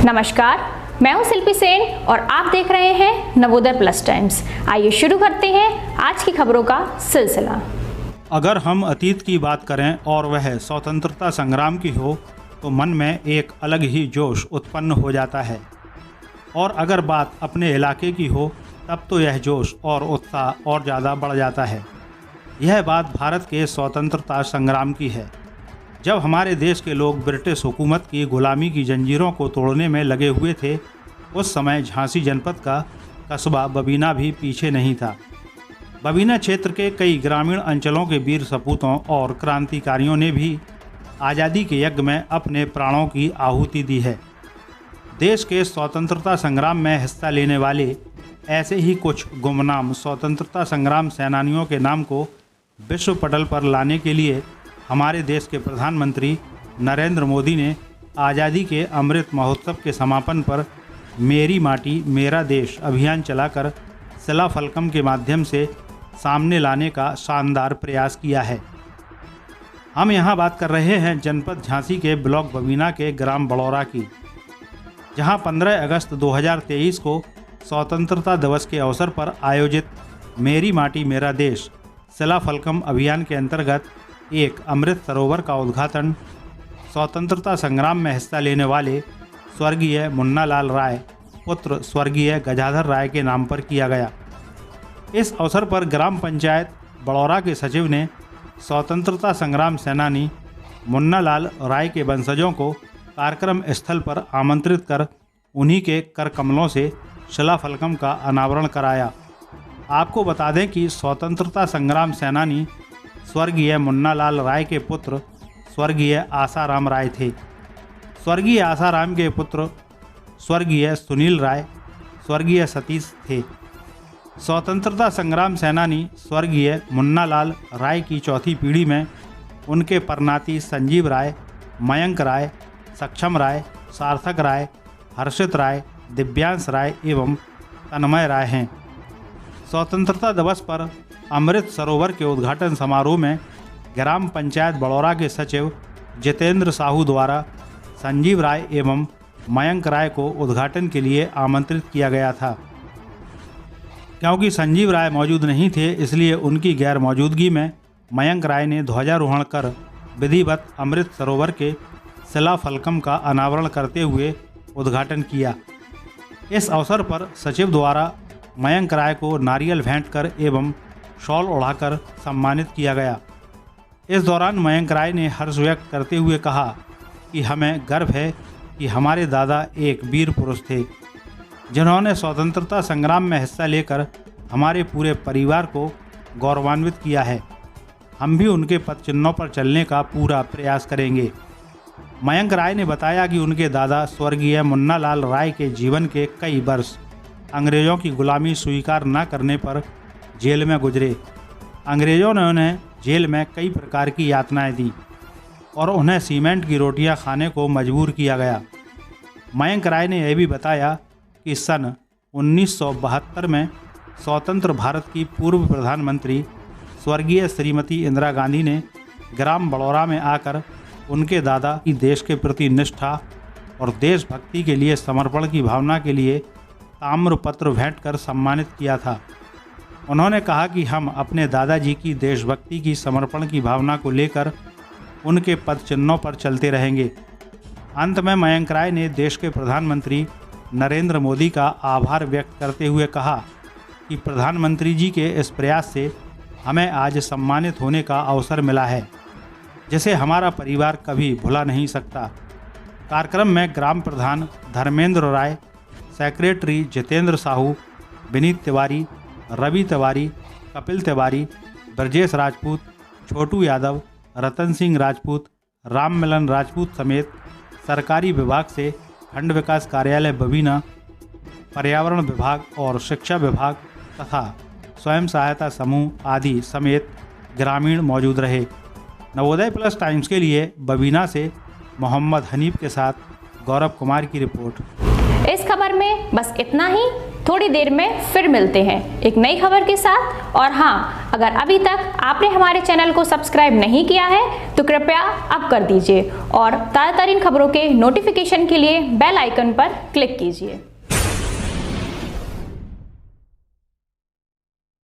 नमस्कार, मैं हूं शिल्पी सेन और आप देख रहे हैं नवोदय प्लस टाइम्स। आइए शुरू करते हैं आज की खबरों का सिलसिला। अगर हम अतीत की बात करें और वह स्वतंत्रता संग्राम की हो तो मन में एक अलग ही जोश उत्पन्न हो जाता है, और अगर बात अपने इलाके की हो तब तो यह जोश और उत्साह और ज़्यादा बढ़ जाता है। यह बात भारत के स्वतंत्रता संग्राम की है। जब हमारे देश के लोग ब्रिटिश हुकूमत की गुलामी की जंजीरों को तोड़ने में लगे हुए थे, उस समय झांसी जनपद का कस्बा बबीना भी पीछे नहीं था। बबीना क्षेत्र के कई ग्रामीण अंचलों के वीर सपूतों और क्रांतिकारियों ने भी आज़ादी के यज्ञ में अपने प्राणों की आहुति दी है। देश के स्वतंत्रता संग्राम में हिस्सा लेने वाले ऐसे ही कुछ गुमनाम स्वतंत्रता संग्राम सेनानियों के नाम को विश्व पटल पर लाने के लिए हमारे देश के प्रधानमंत्री नरेंद्र मोदी ने आज़ादी के अमृत महोत्सव के समापन पर मेरी माटी मेरा देश अभियान चलाकर शिला फलकम के माध्यम से सामने लाने का शानदार प्रयास किया है। हम यहाँ बात कर रहे हैं जनपद झांसी के ब्लॉक बबीना के ग्राम बड़ौरा की, जहाँ 15 अगस्त 2023 को स्वतंत्रता दिवस के अवसर पर आयोजित मेरी माटी मेरा देश शिला फलकम अभियान के अंतर्गत एक अमृत सरोवर का उद्घाटन स्वतंत्रता संग्राम में हिस्सा लेने वाले स्वर्गीय मुन्नालाल राय पुत्र स्वर्गीय गजाधर राय के नाम पर किया गया। इस अवसर पर ग्राम पंचायत बड़ौरा के सचिव ने स्वतंत्रता संग्राम सेनानी मुन्नालाल राय के वंशजों को कार्यक्रम स्थल पर आमंत्रित कर उन्हीं के कर कमलों से शिला फलकम का अनावरण कराया। आपको बता दें कि स्वतंत्रता संग्राम सेनानी स्वर्गीय मुन्नालाल राय के पुत्र स्वर्गीय आसाराम राय थे। स्वर्गीय आसाराम के पुत्र स्वर्गीय सुनील राय स्वर्गीय सतीश थे। स्वतंत्रता संग्राम सेनानी स्वर्गीय मुन्नालाल राय की चौथी पीढ़ी में उनके परनाती संजीव राय, मयंक राय, सक्षम राय, सार्थक राय, हर्षित राय, दिव्यांश राय एवं तन्मय राय हैं। स्वतंत्रता दिवस पर अमृत सरोवर के उद्घाटन समारोह में ग्राम पंचायत बड़ौरा के सचिव जितेंद्र साहू द्वारा संजीव राय एवं मयंक राय को उद्घाटन के लिए आमंत्रित किया गया था। क्योंकि संजीव राय मौजूद नहीं थे, इसलिए उनकी गैर मौजूदगी में मयंक राय ने ध्वजारोहण कर विधिवत अमृत सरोवर के शिला फलकम का अनावरण करते हुए उद्घाटन किया। इस अवसर पर सचिव द्वारा मयंक राय को नारियल भेंट कर एवं शॉल ओढ़ाकर सम्मानित किया गया। इस दौरान मयंक राय ने हर्ष व्यक्त करते हुए कहा कि हमें गर्व है कि हमारे दादा एक वीर पुरुष थे, जिन्होंने स्वतंत्रता संग्राम में हिस्सा लेकर हमारे पूरे परिवार को गौरवान्वित किया है। हम भी उनके पद चिन्हों पर चलने का पूरा प्रयास करेंगे। मयंक राय ने बताया कि उनके दादा स्वर्गीय मुन्नालाल राय के जीवन के कई वर्ष अंग्रेज़ों की गुलामी स्वीकार न करने पर जेल में गुजरे। अंग्रेज़ों ने उन्हें जेल में कई प्रकार की यातनाएं दी और उन्हें सीमेंट की रोटियां खाने को मजबूर किया गया। मयंक राय ने यह भी बताया कि सन 1972 में स्वतंत्र भारत की पूर्व प्रधानमंत्री स्वर्गीय श्रीमती इंदिरा गांधी ने ग्राम बड़ौरा में आकर उनके दादा की देश के प्रति निष्ठा और देशभक्ति के लिए समर्पण की भावना के लिए ताम्रपत्र भेंट कर सम्मानित किया था। उन्होंने कहा कि हम अपने दादाजी की देशभक्ति की समर्पण की भावना को लेकर उनके पद चिन्हों पर चलते रहेंगे। अंत में मयंक राय ने देश के प्रधानमंत्री नरेंद्र मोदी का आभार व्यक्त करते हुए कहा कि प्रधानमंत्री जी के इस प्रयास से हमें आज सम्मानित होने का अवसर मिला है, जिसे हमारा परिवार कभी भुला नहीं सकता। कार्यक्रम में ग्राम प्रधान धर्मेंद्र राय, सेक्रेटरी जितेंद्र साहू, विनीत तिवारी, रवि तिवारी, कपिल तिवारी, ब्रजेश राजपूत, छोटू यादव, रतन सिंह राजपूत, राम मिलन राजपूत समेत सरकारी विभाग से खंड विकास कार्यालय बबीना, पर्यावरण विभाग और शिक्षा विभाग तथा स्वयं सहायता समूह आदि समेत ग्रामीण मौजूद रहे। नवोदय प्लस टाइम्स के लिए बबीना से मोहम्मद हनीफ के साथ गौरव कुमार की रिपोर्ट। इस खबर में बस इतना ही। थोड़ी देर में फिर मिलते हैं एक नई खबर के साथ। और हाँ, अगर अभी तक आपने हमारे चैनल को सब्सक्राइब नहीं किया है तो कृपया अब कर दीजिए और ताज़ा तरीन खबरों के नोटिफिकेशन के लिए बेल आइकन पर क्लिक कीजिए।